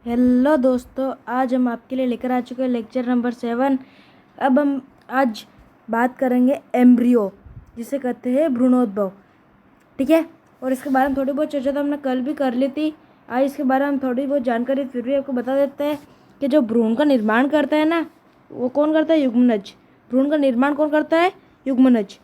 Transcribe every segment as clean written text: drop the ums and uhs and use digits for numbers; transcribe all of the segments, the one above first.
Hello दोस्तों, आज हम आपके लिए लेकर आ चुके हैं लेक्चर नंबर 7। अब हम आज बात करेंगे एम्ब्रियो, जिसे कहते हैं भ्रूणोद्भव। ठीक है। और इसके बारे में थोड़ी बहुत चर्चा तो हमने कल भी कर ली थी। आज इसके बारे में हम थोड़ी बहुत जानकारी फिर भी आपको बता देते हैं कि जो भ्रूण का निर्माण करता है ना, वो कौन करता है? युग्मनज। भ्रूण का निर्माण कौन करता है? युग्मनज।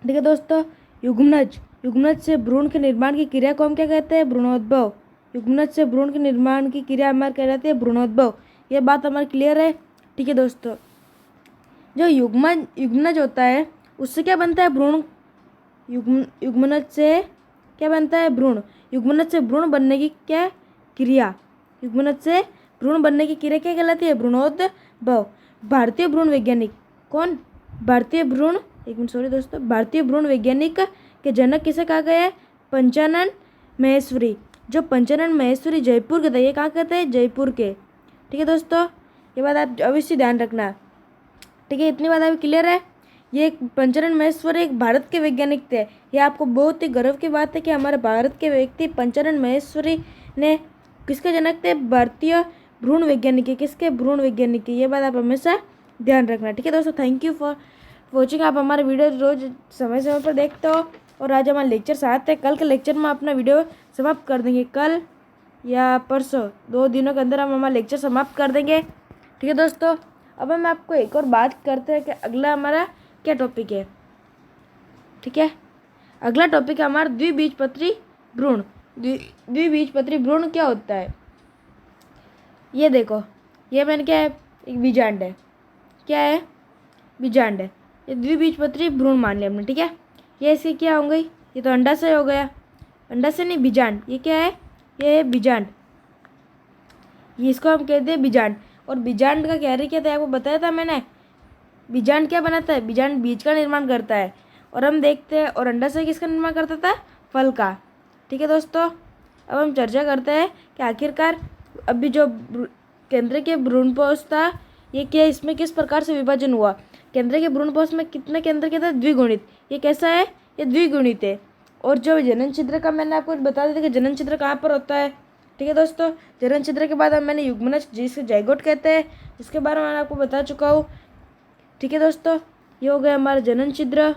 ठीक है दोस्तों, युग्मनज। युग्मनज से भ्रूण के निर्माण की क्रिया को हम क्या कहते हैं? भ्रूणोद्भव। युग्मनज से भ्रूण के निर्माण की क्रिया हमारे कहलाती है भ्रूणोद्भव। ये बात हमारी क्लियर है? ठीक है दोस्तों, जो युग्मनज होता है उससे क्या बनता है? भ्रूण। युग्मनज से क्या बनता है? भ्रूण। युग्मनज से भ्रूण बनने की क्या क्रिया? युग्मनज से भ्रूण बनने की क्रिया क्या कहलाती है? भ्रूणोद्भव। भारतीय भ्रूण वैज्ञानिक कौन? भारतीय भ्रूण सॉरी दोस्तों, भारतीय भ्रूण वैज्ञानिक के जनक किसे कहा गया है? पंचानन महेश्वरी। जो पंचानन महेश्वरी जयपुर के थे, ये कहाँ के थे? जयपुर के। ठीक है दोस्तों, ये बात आप अवश्य ध्यान रखना। ठीक है, इतनी बात अभी क्लियर है। ये पंचानन महेश्वरी एक भारत के वैज्ञानिक थे। ये आपको बहुत ही गर्व की बात है कि हमारे भारत के व्यक्ति पंचानन महेश्वरी ने किसके जनक थे? भारतीय भ्रूण वैज्ञानिक है। किसके? भ्रूण वैज्ञानिक है। ये बात आप हमेशा ध्यान रखना। ठीक है दोस्तों, थैंक यू फॉर वॉचिंग। आप हमारे वीडियो रोज समय समय पर देखते हो। और आज हमारा लेक्चर 7 है। कल के लेक्चर में अपना वीडियो समाप्त कर देंगे। कल या परसों 2 दिनों के अंदर हम हमारा लेक्चर समाप्त कर देंगे। ठीक है दोस्तों, अब हम आपको एक और बात करते हैं कि अगला हमारा क्या टॉपिक है। ठीक है, अगला टॉपिक है हमारा द्विबीजपत्री भ्रूण। द्विबीजपत्री भ्रूण क्या होता है? ये देखो, ये मैंने क्या है? एक बीजांड है। क्या है? बीजांड है। ये द्विबीजपत्री भ्रूण मान लिया हमने। ठीक है, ये इसकी क्या हो गई? ये तो अंडाशय हो गया। अंडाशय नहीं, बीजांड। ये क्या है? ये है बीजांड। ये इसको हम कहते हैं बीजांड। और बीजांड का कार्य क्या था? आपको बताया था मैंने। बीजांड क्या बनाता है? बीजांड बीज का निर्माण करता है। और हम देखते हैं, और अंडाशय किसका निर्माण करता था? फल का। ठीक है दोस्तों, अब हम चर्चा करते हैं कि आखिरकार अभी जो केंद्र के भ्रूणपोष था, ये क्या, इसमें किस प्रकार से विभाजन हुआ? केंद्र के भ्रूणपोष में कितने केंद्र के थे? द्विगुणित। ये कैसा है? ये द्विगुणित है। और जो जनन छिद्र का मैंने आपको बता दिया था कि जनन छिद्र कहाँ पर होता है। ठीक है दोस्तों, जनन छिद्र के बाद अब मैंने युग्मनज, जिसे जाइगोट कहते हैं, इसके बारे में मैंने आपको बता चुका हूँ। ठीक है दोस्तों, ये हो गया हमारा जनन छिद्र,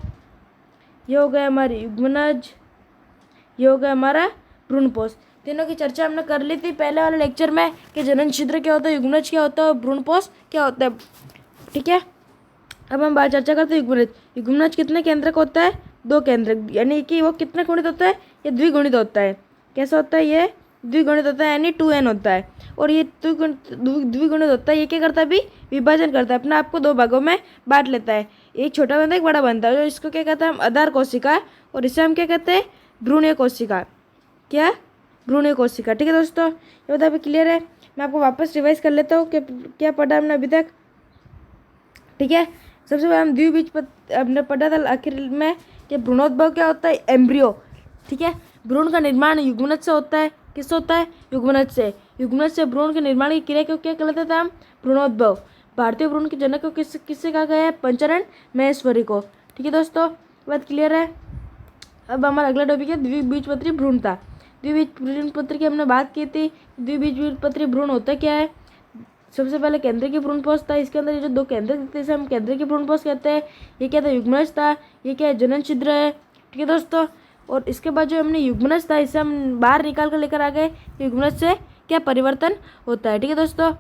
ये हो गया हमारी युग्मनज, ये हो गया हमारा भ्रूणपोष। तीनों की चर्चा हमने कर ली थी पहले वाले लेक्चर में कि जनन छिद्र क्या होता है, युग्मनज क्या होता है और भ्रूणपोष क्या होता है। ठीक है, अब हम बात चर्चा करते हैं युग्मनज। युग्मनज कितने केंद्रक होता है? 2 केंद्रक। यानी कि वो कितने गुणित होता है? ये द्विगुणित होता है। कैसा होता है? ये द्विगुणित होता है, यानी 2n होता है। और ये द्विगुणित होता है, ये क्या करता है? भी विभाजन करता है, अपने आप को 2 भागों में बांट लेता है। एक छोटा बनता है, एक बड़ा बनता है। जो इसको क्या कहते हैं? हम आधार कोशिका। और इसे हम क्या कहते हैं? भ्रूणीय कोशिका। क्या? भ्रूणीय कोशिका। ठीक है दोस्तों, ये बात अभी क्लियर है। मैं आपको वापस रिवाइज कर लेता हूँ कि क्या पढ़ा हमने अभी तक। ठीक है, सबसे पहले हम द्विबीजपत्री हमने पढ़ा था आखिर में कि भ्रूणोद्भव क्या होता है? एम्ब्रियो। ठीक है, भ्रूण का निर्माण युग्मनज से होता है। किससे होता है? युग्मनज से। युग्मनज से भ्रूण के निर्माण की क्रिया को क्या कहलाता था? हम भ्रूणोद्भव। भारतीय भ्रूण के जनक को किससे कहा गया है? पंचानन महेश्वरी को। ठीक है दोस्तों, बात क्लियर है। अब हमारा अगला टॉपिक है द्विबीजपत्री भ्रूणता। द्विबीजपत्री की हमने बात की थी। द्विबीजपत्री भ्रूण होता क्या है? सबसे पहले केंद्र की भ्रूणपोष था। इसके अंदर ये जो 2 केंद्र थे, इसे हम केंद्र की भ्रूणपोष कहते हैं। ये क्या था? युग्मनज था। ये क्या है? जनन छिद्र है। ठीक है दोस्तों, और इसके बाद जो हमने युग्मनज था, इसे हम बाहर निकाल कर लेकर आ गए। युग्मनज से क्या परिवर्तन होता है? ठीक है दोस्तों,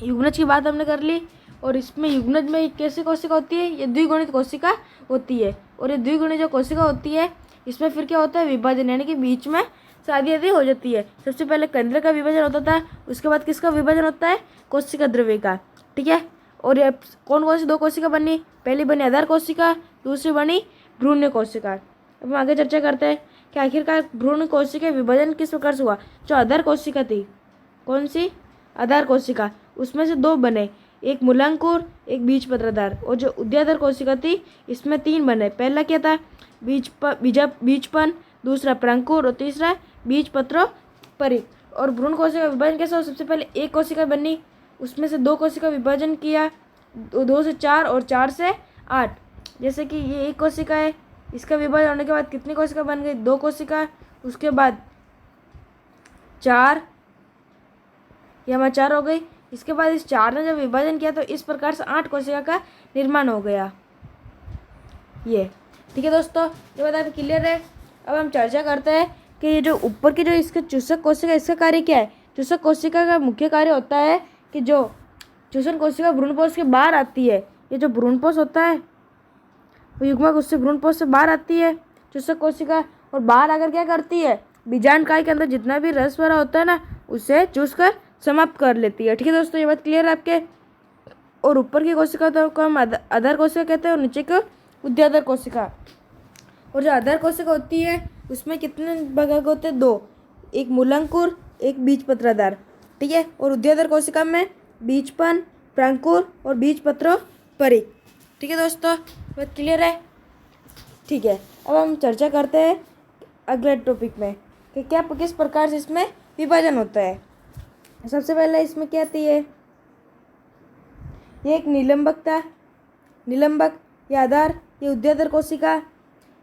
युग्मनज की बात हमने कर ली। और इसमें युग्मनज में कैसी कोशिका होती है? ये द्विगुणित कोशिका होती है। और ये द्विगुणित जो कोशिका होती है, इसमें फिर क्या होता है? विभाजन, यानी कि बीच में शादी आदि हो जाती है। सबसे पहले केंद्र का विभाजन होता था, उसके बाद किसका विभाजन होता है? कोशिका द्रव्य का। ठीक है, और ये कौन कौन सी 2 कोशिका बनी? पहली बनी आधार कोशिका, दूसरी बनी भ्रूण कोशिका। अब हम आगे चर्चा करते हैं कि आखिरकार भ्रूण कोशिका विभाजन किस प्रकार से हुआ। जो आधार कोशिका थी, कौन सी? आधार कोशिका, उसमें से 2 बने, एक मूलांकुर, एक बीजपत्रधार। और जो उद्याधार कोशिका थी, इसमें 3 बने। पहला क्या था? बीजपन, दूसरा प्रांकुर और तीसरा बीजपत्र परिक। और भ्रूण कोशिका का विभाजन कैसा हो? सबसे पहले एक कोशिका बनी, उसमें से 2 कोशिका विभाजन किया, 2 से 4 और 4 से 8। जैसे कि ये एक कोशिका है, इसका विभाजन होने के बाद कितनी कोशिका बन गई? 2 कोशिका। उसके बाद 4 ये हमारा 4 हो गई। इसके बाद इस 4 ने जब विभाजन किया तो इस प्रकार से 8 कोशिका का निर्माण हो गया। ये ठीक है दोस्तों, ये बात आपको क्लियर है। अब हम चर्चा करते हैं कि ये जो ऊपर की जो इसके चूसक कोशिका, इसका कार्य क्या है। चूसक कोशिका का मुख्य कार्य होता है कि जो चूसक कोशिका भ्रूणपोष के बाहर आती है, ये जो भ्रूणपोष होता है वो युग्मक उससे भ्रूणपोष से बाहर आती है चूसक कोशिका, और बाहर आकर क्या करती है, बीजांडकाय के अंदर जितना भी रस भरा होता है ना उसे चूस कर समाप्त कर लेती है। ठीक है दोस्तों, ये बात क्लियर है आपके। और ऊपर की कोशिका को हम आधार कोशिका कहते हैं और नीचे को उद्याधार कोशिका। और जो आधार कोशिका होती है उसमें कितने भाग होते हैं, 2, एक मूलांकुर एक बीजपत्राधार। ठीक है, और उद्याधार कोशिका में बीजपन, प्रांकुर और बीजपत्र परिक। ठीक है दोस्तों, बात क्लियर है। ठीक है, अब हम चर्चा करते हैं अगले टॉपिक में कि क्या किस प्रकार से इसमें विभाजन होता है। सबसे पहले इसमें क्या आती है, ये एक निलंबकता, निलंबक, ये आधार, ये उद्याधार कोशिका।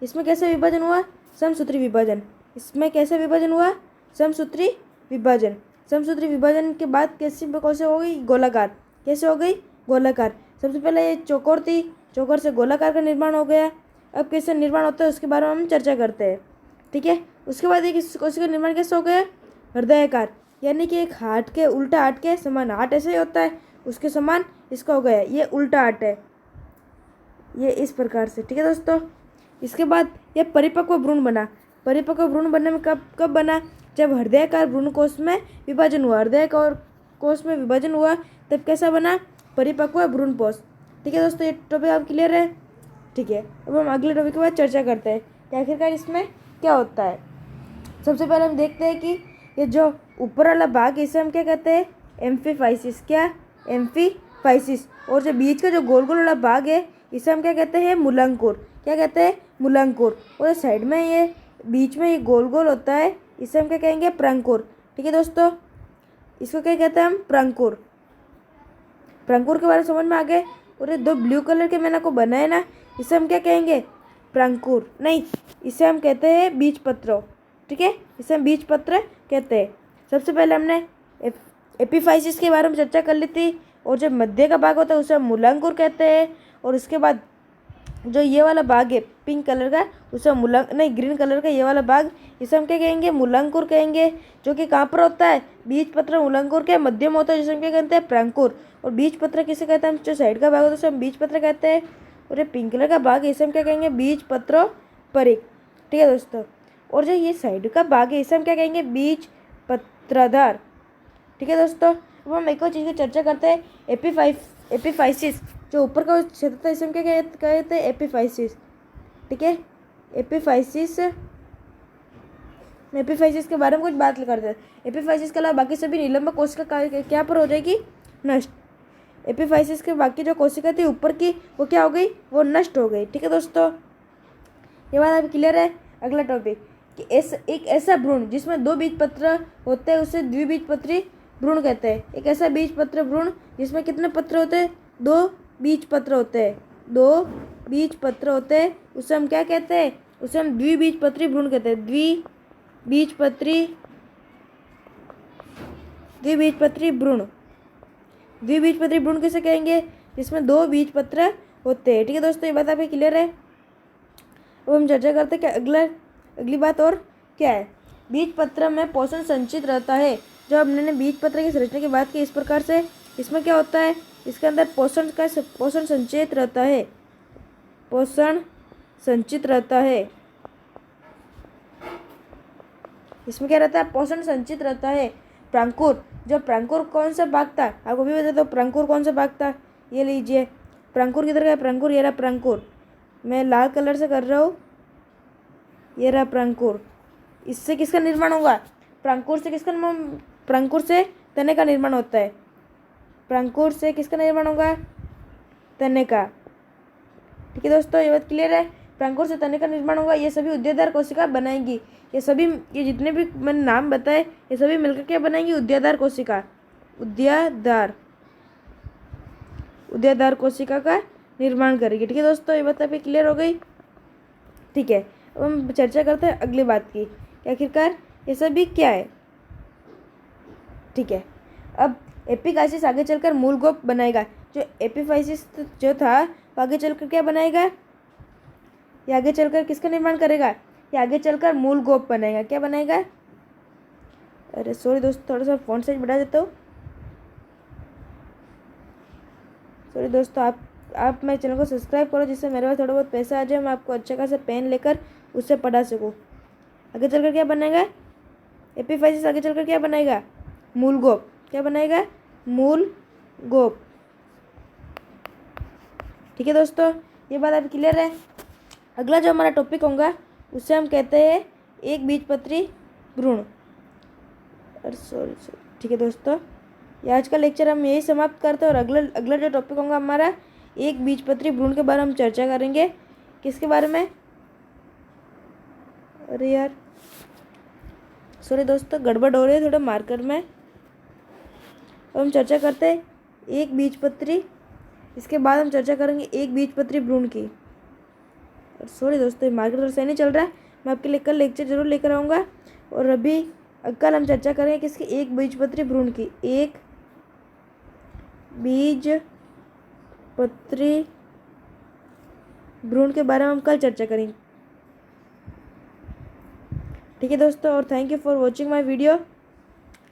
इसमें कैसे विभाजन हुआ, समसूत्री विभाजन। इसमें कैसे विभाजन हुआ, समसूत्री विभाजन। समसूत्री विभाजन के बाद कैसे हो गई, गोलाकार। कैसे हो गई, गोलाकार। सबसे पहले ये चौकोर थी, चौकोर से गोलाकार का निर्माण हो गया। अब कैसे निर्माण होता है उसके बारे में हम चर्चा करते हैं। ठीक है, उसके बाद एक कोशिका का निर्माण कैसे हो गया, हृदयाकार, यानी कि एक हार्ट के उल्टा हार्ट के समान, हार्ट ऐसे ही होता है उसके समान इसका हो गया, ये उल्टा हार्ट है, ये इस प्रकार से। ठीक है दोस्तों, इसके बाद यह परिपक्व भ्रूण बना। परिपक्व भ्रूण बनने में कब बना, जब हृदयाकार भ्रूण कोष में विभाजन हुआ। हृदयाकार कोष में विभाजन हुआ तब कैसा बना, परिपक्व भ्रूणपोष। ठीक है दोस्तों, ये टॉपिक आप क्लियर है। ठीक है, अब हम अगले टॉपिक के बाद चर्चा करते हैं कि आखिरकार इसमें क्या होता है। सबसे पहले हम देखते हैं कि ये जो ऊपर वाला भाग इसे हम क्या कहते हैं, एम्फीफाइसिस। क्या, एम्फीफाइसिस। और जो बीच का जो गोल गोल वाला भाग है इसे हम क्या कहते हैं, मूलांकुर। क्या कहते हैं, मूलांकुर। और साइड में ये बीच में ये गोल गोल होता है इसे हम क्या कहेंगे, प्रांकुर। ठीक है दोस्तों, इसको क्या कहते हैं हम, प्रांकुर। प्रांकुर के बारे में समझ में आ गए। और ये 2 ब्लू कलर के मैंने को बनाए ना, इसे हम क्या कहेंगे, प्रांकुर नहीं, इसे हम कहते हैं बीजपत्र। ठीक है, इसे हम बीजपत्र कहते हैं। सबसे पहले हमने एपिफाइसिस के बारे में चर्चा कर ली थी। और जो मध्य का भाग होता है उसे हम मूलांकुर कहते हैं। और उसके बाद जो ये वाला भाग है पिंक कलर का उसे हम ग्रीन कलर का ये वाला भाग इसे हम क्या कहेंगे, मूलांकुर कहेंगे। जो कि कहाँ पर होता है, बीजपत्र मूलांकुर के मध्य में होता है, जिसे हम क्या कहते हैं, प्रांकुर। और बीजपत्र किसे कहते हैं, हम जो साइड का भाग होता है उसे हम बीजपत्र कहते हैं। और ये पिंक कलर का भाग इसे हम क्या कहेंगे, बीजपत्र परिक। ठीक है दोस्तों, और जो ये साइड का भाग है इसे हम क्या कहेंगे, बीजपत्राधार। ठीक है दोस्तों, अब हम एक और चीज़ की चर्चा करते हैं, एपिफाइसिस। जो ऊपर का क्षेत्र था इसे हम क्या कहते हैं, एपिफाइसिस। ठीक है, एपिफाइसिस के बारे में कुछ बात करते हैं। एपिफाइसिस के अलावा बाकी सभी निलंबक कोशिका क्या पर हो जाएगी, नष्ट। एपिफाइसिस के बाकी जो कोशिका थी ऊपर की वो क्या हो गई, वो नष्ट हो गई। ठीक है दोस्तों, ये बात अब क्लियर है। अगला टॉपिक कि एक ऐसा भ्रूण जिसमें 2 बीजपत्र होते हैं उसे द्विबीजपत्री भ्रूण कहते हैं। एक ऐसा बीजपत्र भ्रूण जिसमें कितने पत्र होते हैं, 2 बीजपत्र होते हैं। 2 बीजपत्र होते हैं उसे हम क्या कहते हैं, उसे हम द्विबीजपत्री भ्रूण कहते हैं। द्विबीजपत्री भ्रूण। द्विबीजपत्री भ्रूण किसे कहेंगे, जिसमें 2 बीजपत्र होते हैं। ठीक है दोस्तों, ये बात आपकी क्लियर है। अब हम चर्चा करते हैं कि अगली बात और क्या है। बीजपत्र में पोषण संचित रहता है। जब हमने बीजपत्र की संरचना की बात की इस प्रकार से, इसमें क्या होता है, इसके अंदर पोषण संचित रहता है। पोषण संचित रहता है। इसमें क्या रहता है, पोषण संचित रहता है। प्रांकुर, जो प्रांकुर कौन सा भाग था, आपको भी बता दो प्रांकुर कौन सा भाग था। ये लीजिए, प्रांकुर किधर गया, प्रांकुर ये रहा प्रांकुर, मैं लाल कलर से कर रहा हूँ, ये रहा प्रांकुर। इससे किसका निर्माण होगा, प्रांकुर से तने का निर्माण होता है। प्रांकुर से किसका निर्माण होगा, तने का। ठीक है दोस्तों, ये बात क्लियर है। प्रांकुर से तने का निर्माण होगा, ये सभी उद्याधार कोशिका बनाएंगी। ये जितने भी मैंने नाम बताए ये सभी मिलकर क्या बनाएंगी, उद्याधार कोशिका। उद्याधार कोशिका का निर्माण करेगी। ठीक है दोस्तों, ये बात अभी क्लियर हो गई। ठीक है, अब हम चर्चा करते हैं अगली बात की कि आखिरकार ये सभी क्या है। ठीक है, अब एपिकाइसिस आगे चलकर मूल गोप बनाएगा। जो एपिफाइसिस जो था वो आगे चलकर क्या बनाएगा, ये आगे चलकर किसका निर्माण करेगा, ये आगे चलकर मूल गोप बनाएगा। क्या बनाएगा, अरे सॉरी दोस्तों, थोड़ा सा फॉन्ट साइज बढ़ा देता हूँ। सॉरी दोस्तों, आप मेरे चैनल को सब्सक्राइब करो जिससे मेरे पास थोड़ा बहुत पैसा आ जाए, मैं आपको अच्छा खासा पेन लेकर उससे पढ़ा सकूँ। आगे चलकर क्या बनाएगा, एपिफाइसिस आगे चलकर क्या बनाएगा, मूल गोप। क्या बनाएगा, मूल गोप। ठीक है दोस्तों, ये बात अब क्लियर है। अगला जो हमारा टॉपिक होगा उससे हम कहते हैं एक बीजपत्री भ्रूण। अरे सॉरी, ठीक है दोस्तों, ये आज का लेक्चर हम यही समाप्त करते हैं। और अगला जो टॉपिक होगा हमारा एक बीजपत्री भ्रूण के बारे में हम चर्चा करेंगे। किसके बारे में, अरे यार सॉरी दोस्तों, गड़बड़ हो रही है थोड़ा मार्कर में। अब हम चर्चा करते हैं एक बीजपत्री, इसके बाद हम चर्चा करेंगे एक बीजपत्री भ्रूण की। सॉरी दोस्तों, मार्कर थोड़ा सही नहीं चल रहा है, मैं आपके लिए कल लेक्चर जरूर लेकर आऊँगा। और अभी कल हम चर्चा करेंगे किसकी, एक बीजपत्री भ्रूण की। एक बीजपत्री भ्रूण के बारे में हम कल चर्चा करेंगे। ठीक है दोस्तों, और thank you for watching my video.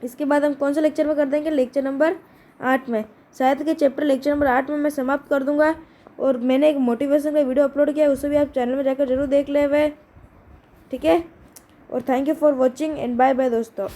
इसके बाद हम कौन सा लेक्चर में कर देंगे, लेक्चर नंबर 8 में, शायद के चैप्टर लेक्चर नंबर 8 में मैं समाप्त कर दूंगा। और मैंने एक मोटिवेशन का वीडियो अपलोड किया है, उसे भी आप चैनल में जाकर जरूर देख ले हुए। ठीक है, और thank you for watching and bye bye दोस्तों।